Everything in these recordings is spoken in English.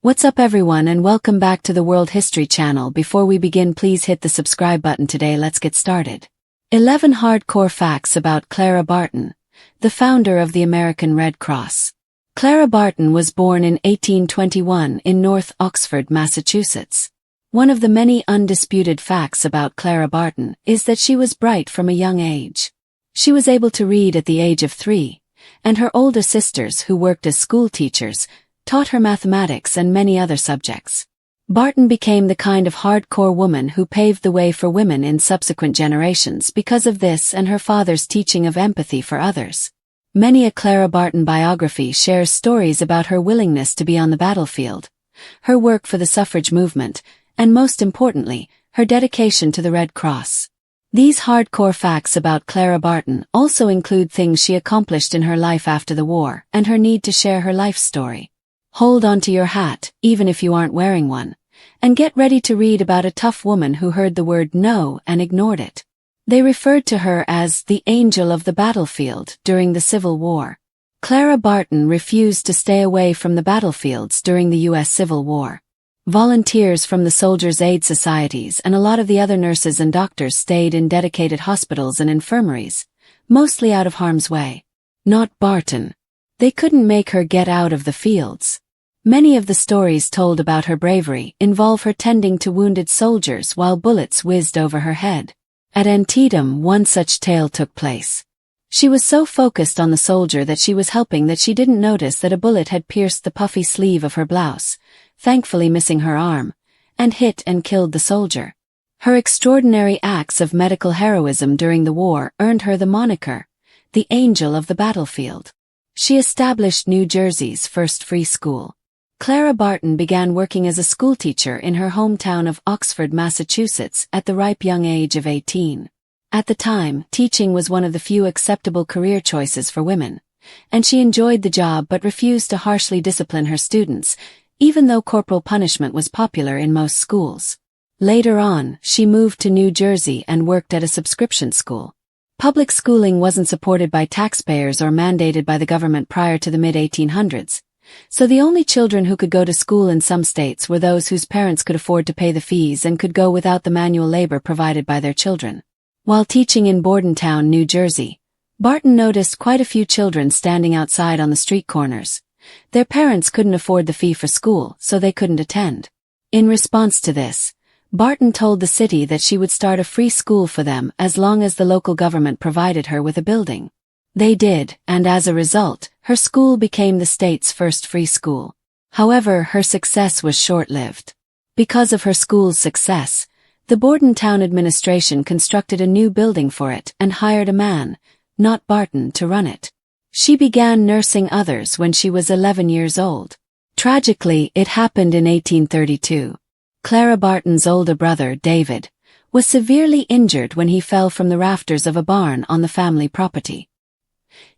What's up everyone and welcome back to the World History Channel. Before we begin, please hit the subscribe button today. Let's get started. 11 hardcore facts about Clara Barton, the founder of the American Red Cross. Clara Barton was born in 1821 in North Oxford, Massachusetts. One of the many undisputed facts about Clara Barton is that she was bright from a young age. She was able to read at the age of 3, and her older sisters, who worked as school teachers, taught her mathematics and many other subjects. Barton became the kind of hardcore woman who paved the way for women in subsequent generations because of this and her father's teaching of empathy for others. Many a Clara Barton biography shares stories about her willingness to be on the battlefield, her work for the suffrage movement, and most importantly, her dedication to the Red Cross. These hardcore facts about Clara Barton also include things she accomplished in her life after the war and her need to share her life story. Hold on to your hat, even if you aren't wearing one, and get ready to read about a tough woman who heard the word no and ignored it. They referred to her as the angel of the battlefield during the Civil War. Clara Barton refused to stay away from the battlefields during the U.S. Civil War. Volunteers from the Soldiers' Aid Societies and a lot of the other nurses and doctors stayed in dedicated hospitals and infirmaries, mostly out of harm's way. Not Barton. They couldn't make her get out of the fields. Many of the stories told about her bravery involve her tending to wounded soldiers while bullets whizzed over her head. At Antietam, one such tale took place. She was so focused on the soldier that she was helping that she didn't notice that a bullet had pierced the puffy sleeve of her blouse, thankfully missing her arm, and hit and killed the soldier. Her extraordinary acts of medical heroism during the war earned her the moniker, the Angel of the Battlefield. She established New Jersey's first free school. Clara Barton began working as a schoolteacher in her hometown of Oxford, Massachusetts, at the ripe young age of 18. At the time, teaching was one of the few acceptable career choices for women, and she enjoyed the job but refused to harshly discipline her students, even though corporal punishment was popular in most schools. Later on, she moved to New Jersey and worked at a subscription school. Public schooling wasn't supported by taxpayers or mandated by the government prior to the mid-1800s. So the only children who could go to school in some states were those whose parents could afford to pay the fees and could go without the manual labor provided by their children. While teaching in Bordentown, New Jersey, Barton noticed quite a few children standing outside on the street corners. Their parents couldn't afford the fee for school, so they couldn't attend. In response to this, Barton told the city that she would start a free school for them as long as the local government provided her with a building. They did, and as a result, her school became the state's first free school. However, her success was short-lived. Because of her school's success, the Bordentown administration constructed a new building for it and hired a man, not Barton, to run it. She began nursing others when she was 11 years old. Tragically, it happened in 1832. Clara Barton's older brother, David, was severely injured when he fell from the rafters of a barn on the family property.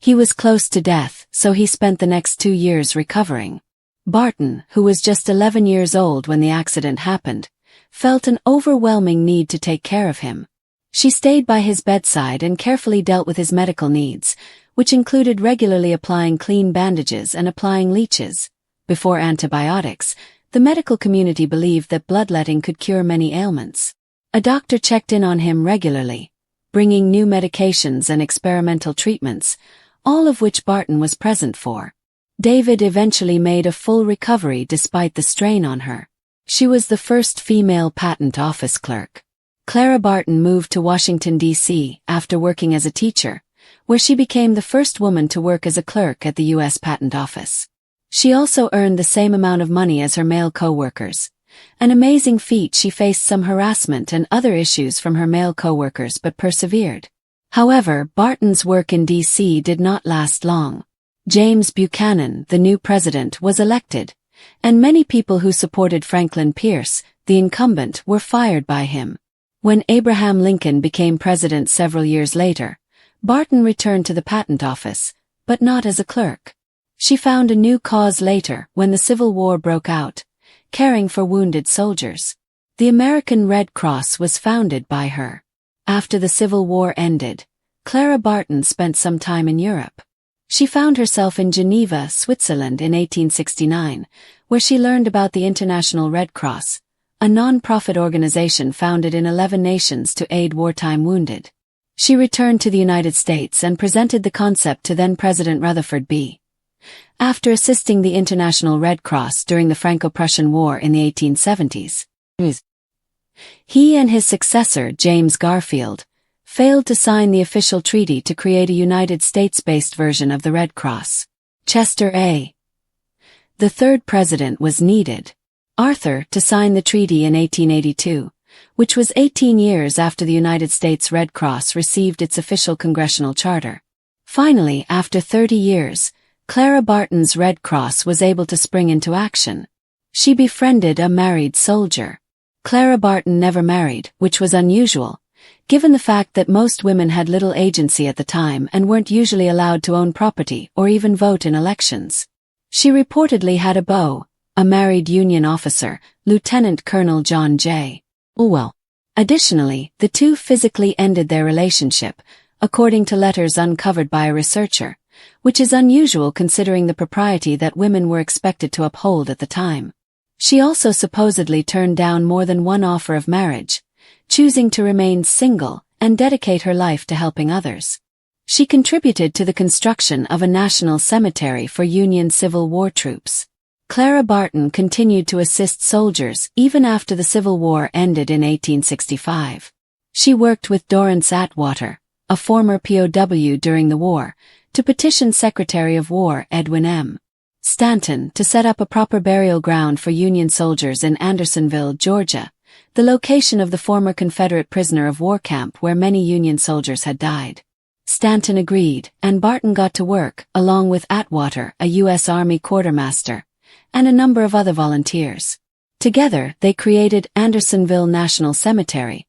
He was close to death, so he spent the next 2 years recovering. Barton, who was just 11 years old when the accident happened, felt an overwhelming need to take care of him. She stayed by his bedside and carefully dealt with his medical needs, which included regularly applying clean bandages and applying leeches. Before antibiotics, the medical community believed that bloodletting could cure many ailments. A doctor checked in on him regularly, bringing new medications and experimental treatments, all of which Barton was present for. David eventually made a full recovery despite the strain on her. She was the first female patent office clerk. Clara Barton moved to Washington, D.C. after working as a teacher, where she became the first woman to work as a clerk at the U.S. Patent Office. She also earned the same amount of money as her male co-workers. An amazing feat. She faced some harassment and other issues from her male co-workers but persevered. However, Barton's work in D.C. did not last long. James Buchanan, the new president, was elected, and many people who supported Franklin Pierce, the incumbent, were fired by him. When Abraham Lincoln became president several years later, Barton returned to the patent office, but not as a clerk. She found a new cause later when the Civil War broke out, caring for wounded soldiers. The American Red Cross was founded by her. After the Civil War ended, Clara Barton spent some time in Europe. She found herself in Geneva, Switzerland in 1869, where she learned about the International Red Cross, a non-profit organization founded in 11 nations to aid wartime wounded. She returned to the United States and presented the concept to then-President Rutherford B. After assisting the International Red Cross during the Franco-Prussian War in the 1870s. He and his successor, James Garfield, failed to sign the official treaty to create a United States-based version of the Red Cross. Chester A. The third president was needed, Arthur, to sign the treaty in 1882, which was 18 years after the United States Red Cross received its official congressional charter. Finally, after 30 years, Clara Barton's Red Cross was able to spring into action. She befriended a married soldier. Clara Barton never married, which was unusual, given the fact that most women had little agency at the time and weren't usually allowed to own property or even vote in elections. She reportedly had a beau, a married Union officer, Lieutenant Colonel John J. Orwell. Additionally, the two physically ended their relationship, according to letters uncovered by a researcher, which is unusual considering the propriety that women were expected to uphold at the time. She also supposedly turned down more than one offer of marriage, choosing to remain single and dedicate her life to helping others. She contributed to the construction of a national cemetery for Union Civil War troops. Clara Barton continued to assist soldiers even after the Civil War ended in 1865. She worked with Dorrance Atwater, a former POW during the war, to petition Secretary of War Edwin M. Stanton to set up a proper burial ground for Union soldiers in Andersonville, Georgia, the location of the former Confederate prisoner of war camp where many Union soldiers had died. Stanton agreed, and Barton got to work, along with Atwater, a U.S. Army quartermaster, and a number of other volunteers. Together, they created Andersonville National Cemetery,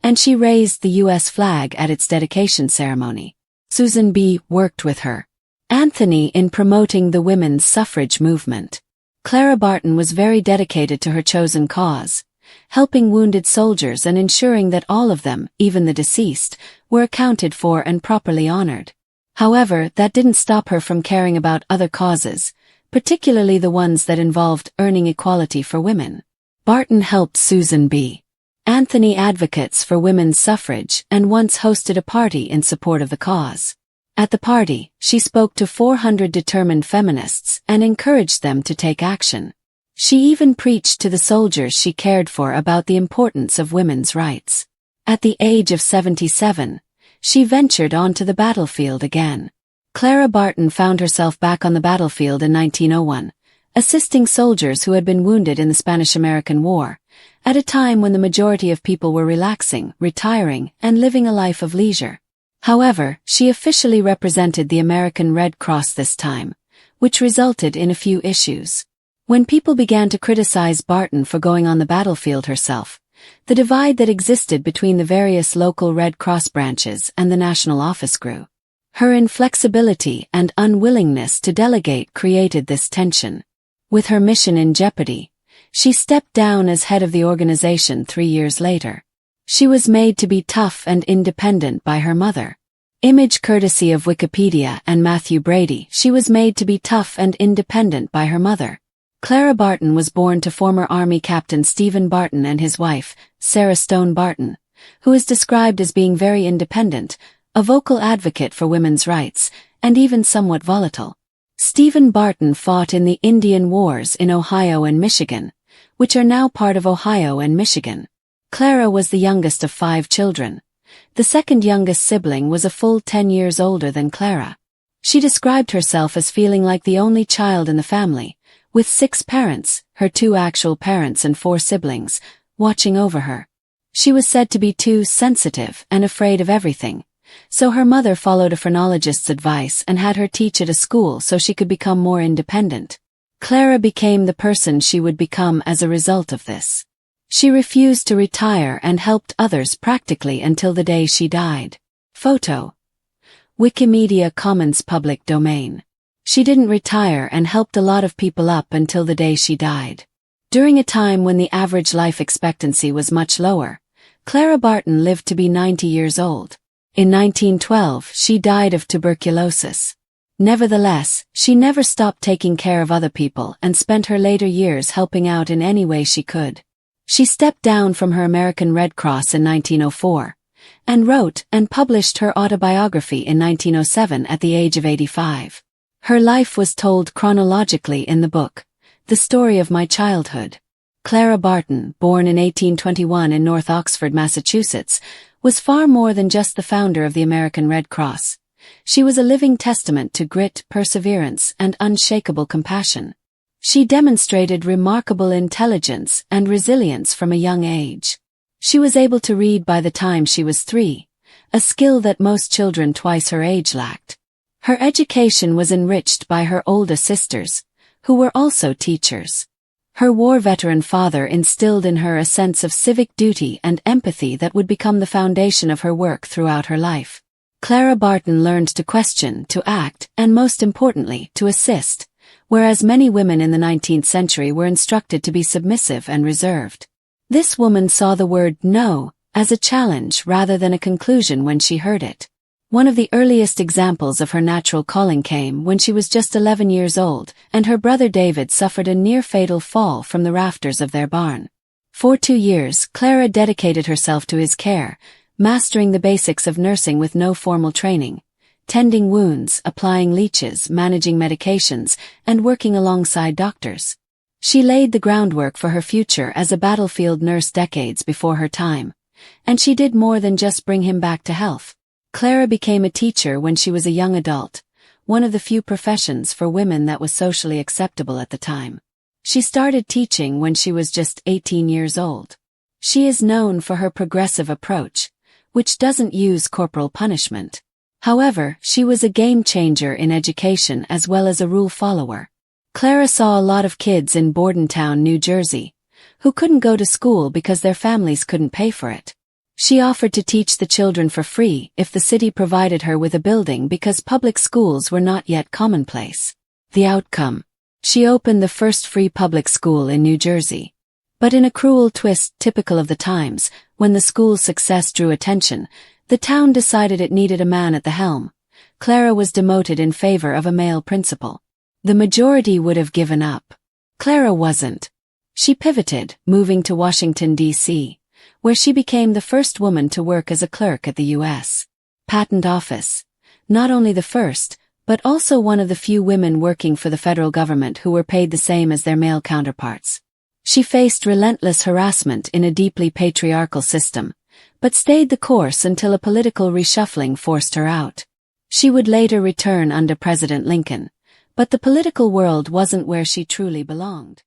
and she raised the U.S. flag at its dedication ceremony. Susan B. worked with her. Anthony in promoting the women's suffrage movement. Clara Barton was very dedicated to her chosen cause, helping wounded soldiers and ensuring that all of them, even the deceased, were accounted for and properly honored. However, that didn't stop her from caring about other causes, particularly the ones that involved earning equality for women. Barton helped Susan B. Anthony advocates for women's suffrage and once hosted a party in support of the cause. At the party, she spoke to 400 determined feminists and encouraged them to take action. She even preached to the soldiers she cared for about the importance of women's rights. At the age of 77, she ventured onto the battlefield again. Clara Barton found herself back on the battlefield in 1901, assisting soldiers who had been wounded in the Spanish-American War, at a time when the majority of people were relaxing, retiring, and living a life of leisure. However, she officially represented the American Red Cross this time, which resulted in a few issues. When people began to criticize Barton for going on the battlefield herself, the divide that existed between the various local Red Cross branches and the national office grew. Her inflexibility and unwillingness to delegate created this tension. With her mission in jeopardy, she stepped down as head of the organization 3 years later. She was made to be tough and independent by her mother. Image courtesy of Wikipedia and Matthew Brady. She was made to be tough and independent by her mother. Clara Barton was born to former Army Captain Stephen Barton and his wife, Sarah Stone Barton, who is described as being very independent, a vocal advocate for women's rights, and even somewhat volatile. Stephen Barton fought in the Indian Wars in Ohio and Michigan, which are now part of Ohio and Michigan. Clara was the youngest of 5 children. The second youngest sibling was a full 10 years older than Clara. She described herself as feeling like the only child in the family, with 6 parents, her 2 actual parents and 4 siblings, watching over her. She was said to be too sensitive and afraid of everything, so her mother followed a phrenologist's advice and had her teach at a school so she could become more independent. Clara became the person she would become as a result of this. She refused to retire and helped others practically until the day she died. Photo. Wikimedia Commons public domain. She didn't retire and helped a lot of people up until the day she died. During a time when the average life expectancy was much lower, Clara Barton lived to be 90 years old. In 1912, she died of tuberculosis. Nevertheless, she never stopped taking care of other people and spent her later years helping out in any way she could. She stepped down from her American Red Cross in 1904, and wrote and published her autobiography in 1907 at the age of 85. Her life was told chronologically in the book, The Story of My Childhood. Clara Barton, born in 1821 in North Oxford, Massachusetts, was far more than just the founder of the American Red Cross. She was a living testament to grit, perseverance, and unshakable compassion. She demonstrated remarkable intelligence and resilience from a young age. She was able to read by the time she was 3, a skill that most children twice her age lacked. Her education was enriched by her older sisters, who were also teachers. Her war veteran father instilled in her a sense of civic duty and empathy that would become the foundation of her work throughout her life. Clara Barton learned to question, to act, and most importantly, to assist, whereas many women in the 19th century were instructed to be submissive and reserved. This woman saw the word no as a challenge rather than a conclusion when she heard it. One of the earliest examples of her natural calling came when she was just 11 years old, and her brother David suffered a near-fatal fall from the rafters of their barn. For 2 years, Clara dedicated herself to his care, mastering the basics of nursing with no formal training, tending wounds, applying leeches, managing medications, and working alongside doctors. She laid the groundwork for her future as a battlefield nurse decades before her time, and she did more than just bring him back to health. Clara became a teacher when she was a young adult, one of the few professions for women that was socially acceptable at the time. She started teaching when she was just 18 years old. She is known for her progressive approach, which doesn't use corporal punishment. However, she was a game changer in education as well as a rule follower. Clara saw a lot of kids in Bordentown, New Jersey, who couldn't go to school because their families couldn't pay for it. She offered to teach the children for free if the city provided her with a building because public schools were not yet commonplace. The outcome: she opened the first free public school in New Jersey. But in a cruel twist typical of the times, when the school's success drew attention, the town decided it needed a man at the helm. Clara was demoted in favor of a male principal. The majority would have given up. Clara wasn't. She pivoted, moving to Washington, D.C., where she became the first woman to work as a clerk at the U.S. Patent Office. Not only the first, but also one of the few women working for the federal government who were paid the same as their male counterparts. She faced relentless harassment in a deeply patriarchal system, but stayed the course until a political reshuffling forced her out. She would later return under President Lincoln, but the political world wasn't where she truly belonged.